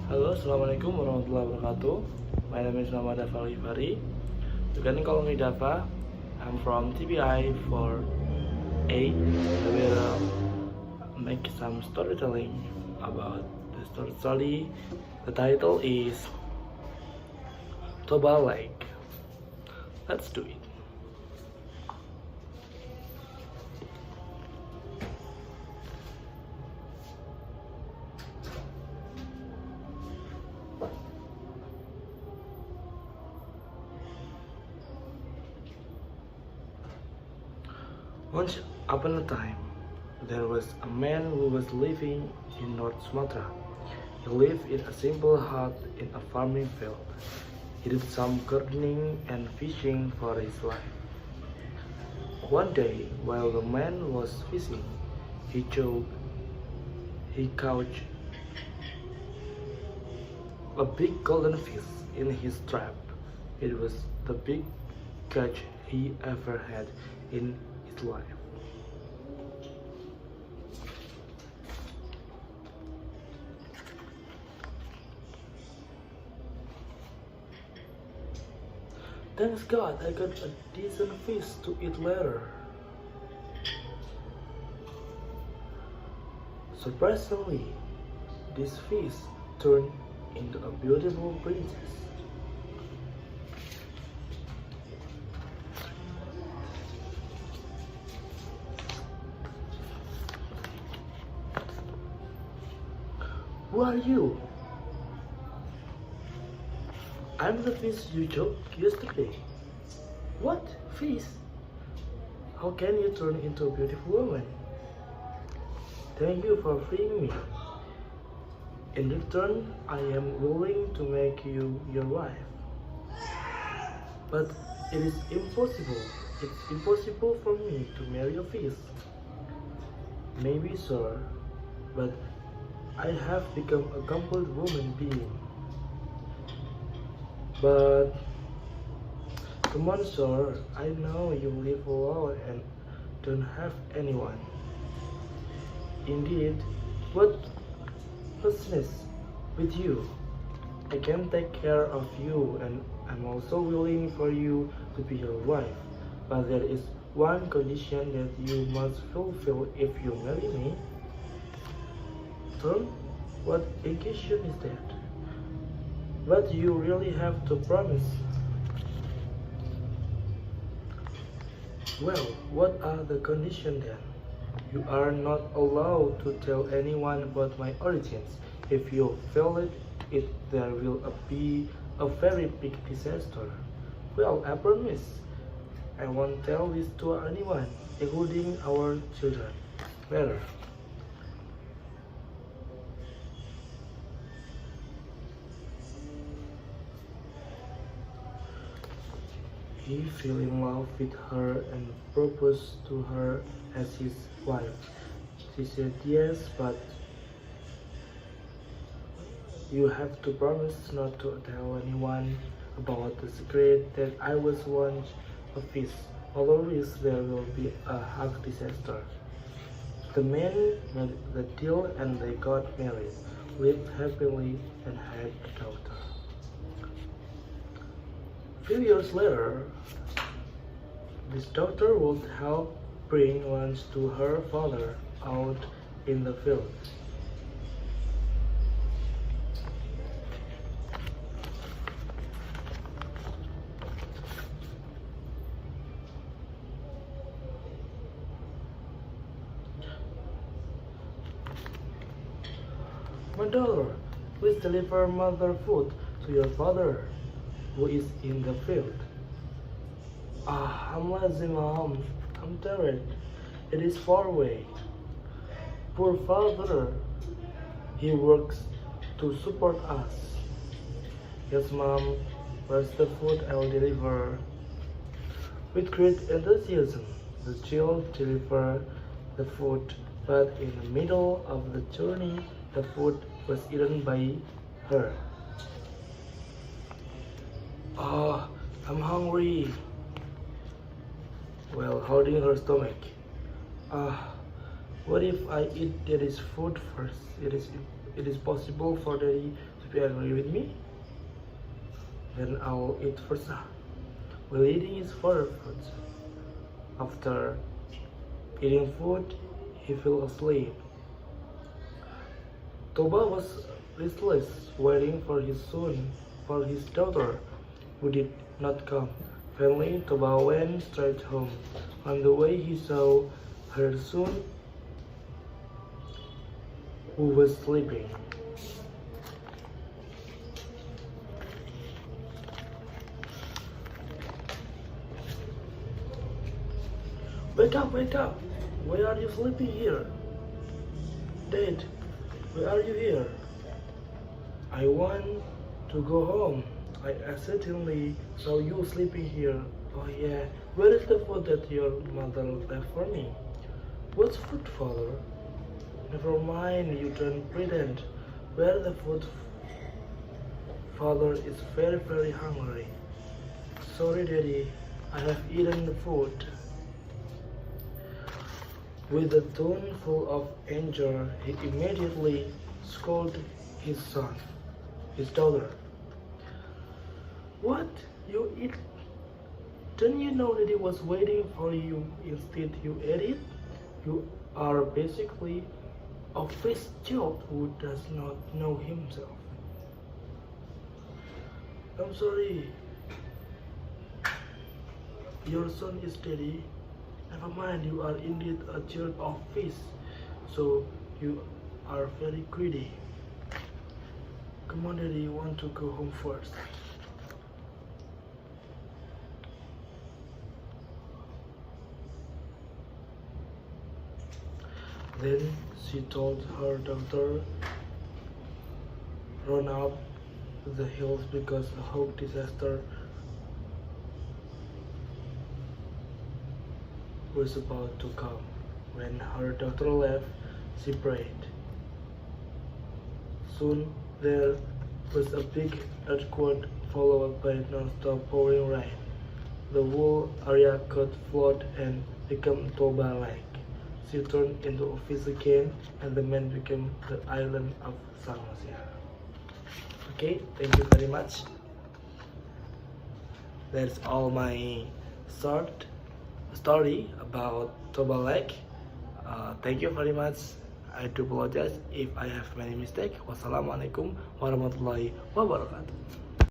Halo, assalamualaikum warahmatullahi wabarakatuh. My name is Daffa Alghifari. You can call me Daffa. I'm from TBI for 8. I will make some storytelling about the story. The title is Toba Lake. Let's do it. Once upon a time, there was a man who was living in North Sumatra. He lived in a simple hut in a farming field. He did some gardening and fishing for his life. One day, while the man was fishing, he caught a big golden fish in his trap. It was the big catch he ever had in his life. Thanks God, I got a decent fish to eat later. Surprisingly, this fish turned into a beautiful princess. Who are you? I'm the fish you choked yesterday. What? Fish? How can you turn into a beautiful woman? Thank you for freeing me. In return, I am willing to make you your wife. But it is impossible. It's impossible for me to marry a fish. Maybe, sir, but I have become a complete woman being. But come on, sir, I know you live alone and don't have anyone. Indeed, what business with you? I can take care of you and I'm also willing for you to be your wife. But there is one condition that you must fulfill if you marry me. Sir, what occasion is that? But you really have to promise. Well, what are the conditions then? You are not allowed to tell anyone about my origins. If you fail it, there will be a very big disaster. Well, I promise. I won't tell this to anyone, including our children. Later. He fell in love with her and proposed to her as his wife. She said yes, but you have to promise not to tell anyone about the secret that I was once a fish. Otherwise there will be a hug disaster. The man made the deal and they got married, lived happily and had a daughter. Few years later, this daughter would help bring lunch to her father out in the field. My daughter, please deliver mother food to your father, who is in the field. I'm lazy, Mom. I'm tired. It is far away. Poor father. He works to support us. Yes, Mom. Where's the food I'll deliver? With great enthusiasm, the child delivered the food, but in the middle of the journey, the food was eaten by her. I'm hungry. Well, holding her stomach. What if I eat daddy's food first? It is possible for daddy to If you agree with me, then I'll eat first. While eating his father's food. After eating food, he fell asleep. Toba was restless, waiting for his daughter, who did not come. Finally, Toba went straight home. On the way, he saw her son, who was sleeping. Wake up, wake up! Why are you sleeping here? Dad, why are you here? I want to go home. I accidentally saw you sleeping here. Oh yeah, where is the food that your mother left for me? What's food, father? Never mind, you don't pretend. Where the food? Father is very hungry. Sorry, Daddy, I have eaten the food. With a tone full of anger, he immediately scolded his daughter. What? You eat? Didn't you know that he was waiting for you? Instead, you ate it? You are basically a fish child who does not know himself. I'm sorry. Your son is Daddy. Never mind, you are indeed a child of fish, so you are very greedy. Come on, Daddy, you want to go home first. Then she told her daughter, run up the hills because a whole disaster was about to come. When her daughter left, she prayed. Soon there was a big earthquake followed by non-stop pouring rain. The whole area could flood and become Toba Lake. She turned into a fish again, and the man became the island of Samosir. Okay, thank you very much. That's all my short story about Toba Lake. Thank you very much. I do apologize if I have many mistakes. Wassalamualaikum warahmatullahi wabarakatuh.